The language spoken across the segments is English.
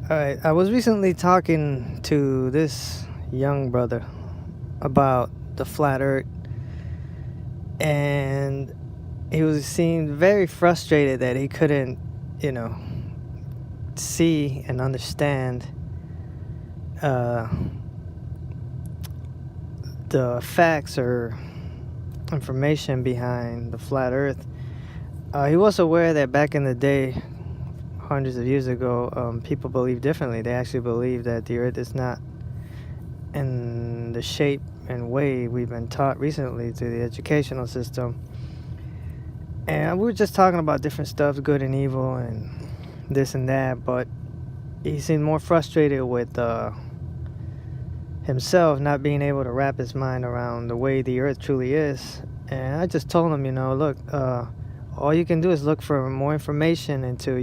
I was recently talking to this young brother about the flat earth, and he was seemed very frustrated that he couldn't, you know, see and understand uh, the facts or information behind the flat earth. He was aware that back in the day, hundreds of years ago, people believed differently. They actually believed that the earth is not in the shape and way we've been taught recently through the educational system. And we were just talking about different stuff, good and evil and this and that, but he seemed more frustrated with himself not being able to wrap his mind around the way the earth truly is. And I just told him, look, all you can do is look for more information until,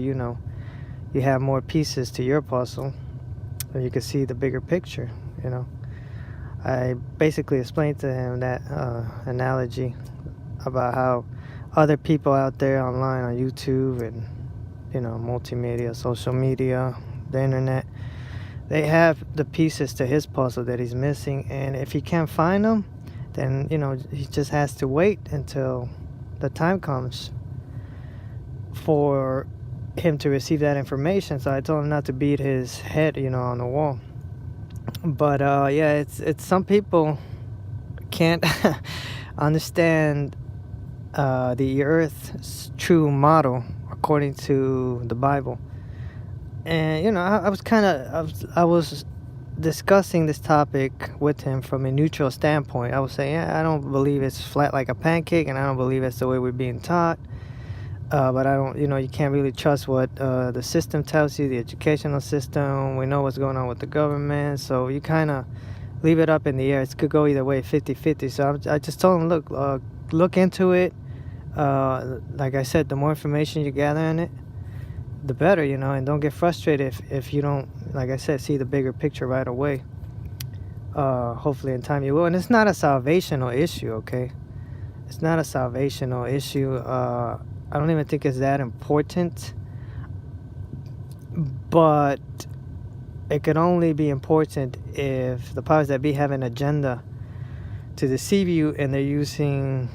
you have more pieces to your puzzle, and you can see the bigger picture, I basically explained to him that analogy about how other people out there online on YouTube and, multimedia, social media, the internet, they have the pieces to his puzzle that he's missing. And if he can't find them, then, he just has to wait until the time comes for him to receive that information. So I told him not to beat his head, on the wall. But yeah, it's some people can't understand the Earth's true model according to the Bible. And I was discussing this topic with him from a neutral standpoint. I was saying, yeah, I don't believe it's flat like a pancake, and I don't believe that's the way we're being taught. But I don't, you can't really trust what the system tells you, the educational system. We know what's going on with the government, so you kind of leave it up in the air. It could go either way, 50-50. So I just told him, look into it. Like I said, the more information you gather on it, the better, and don't get frustrated if you don't, like I said, see the bigger picture right away. Hopefully in time you will. And it's not a salvational issue, okay? It's not a salvational issue. I don't even think it's that important, but it could only be important if the powers that be have an agenda to deceive you, and they're using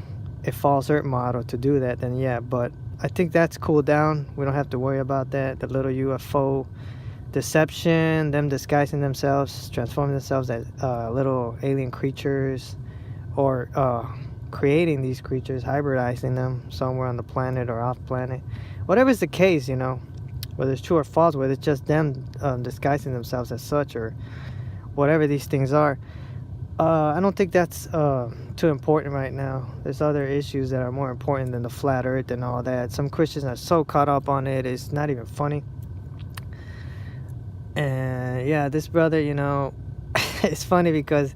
a false earth model to do that. Then yeah, but I think that's cooled down. We don't have to worry about that. The little UFO deception, them disguising themselves, transforming themselves as little alien creatures, or creating these creatures, hybridizing them somewhere on the planet or off planet. Whatever's the case, whether it's true or false, whether it's just them disguising themselves as such, or whatever these things are, I don't think that's too important right now. There's other issues that are more important than the flat earth and all that. Some Christians are so caught up on it, it's not even funny. And yeah, this brother, it's funny because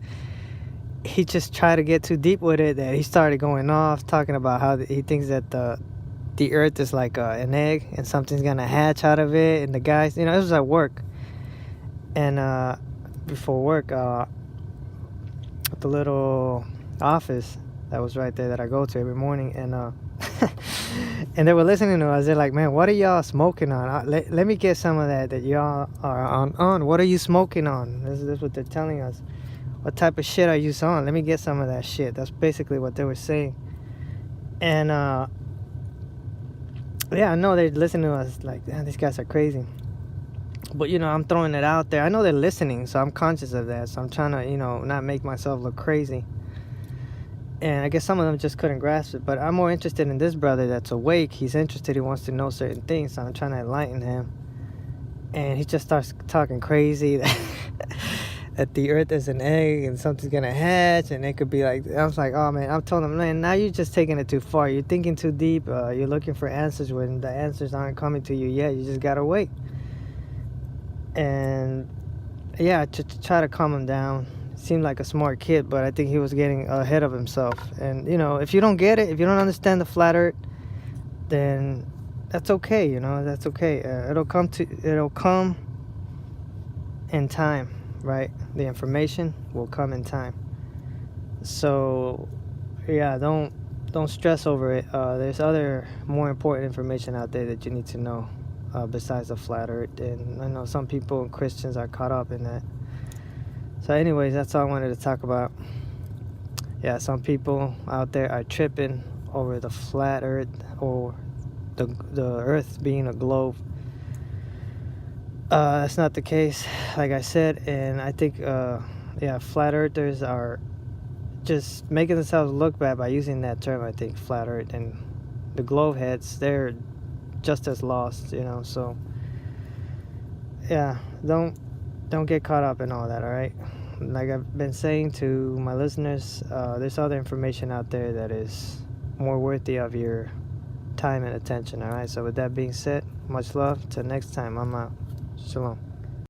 he just tried to get too deep with it, that he started going off talking about how he thinks that the earth is like an egg and something's gonna hatch out of it. And the guys, it was at work, and before work, at the little office that was right there that I go to every morning, and and they were listening to us. They're like, man, what are y'all smoking on? Let me get some of that y'all are on. What are you smoking on? This is what they're telling us. What type of shit are you on? Let me get some of that shit. That's basically what they were saying. And yeah, I know they're listening to us like, damn, these guys are crazy. But I'm throwing it out there. I know they're listening, so I'm conscious of that. So I'm trying to, not make myself look crazy. And I guess some of them just couldn't grasp it. But I'm more interested in this brother that's awake. He's interested. He wants to know certain things. So I'm trying to enlighten him. And he just starts talking crazy that the earth is an egg and something's gonna hatch, and it could be like, I was like, oh man, I'm telling him, man, now you're just taking it too far. You're thinking too deep. You're looking for answers when the answers aren't coming to you yet. You just gotta wait. And yeah, to try to calm him down. Seemed like a smart kid, but I think he was getting ahead of himself. And if you don't get it, if you don't understand the flat earth, then that's okay. That's okay. It'll come in time. Right, the information will come in time. So yeah, don't stress over it. There's other more important information out there that you need to know. besides the flat earth. And I know some people, Christians, are caught up in that. So anyways, that's all I wanted to talk about. Yeah, some people out there are tripping over the flat earth, or the earth being a globe. That's not the case, like I said. And I think flat earthers are just making themselves look bad by using that term. I think flat earth, and the globe heads, they're just as lost, so yeah, don't get caught up in all that. All right, like I've been saying to my listeners, there's other information out there that is more worthy of your time and attention. All right, so with that being said, much love. Till next time, I'm out. Shalom.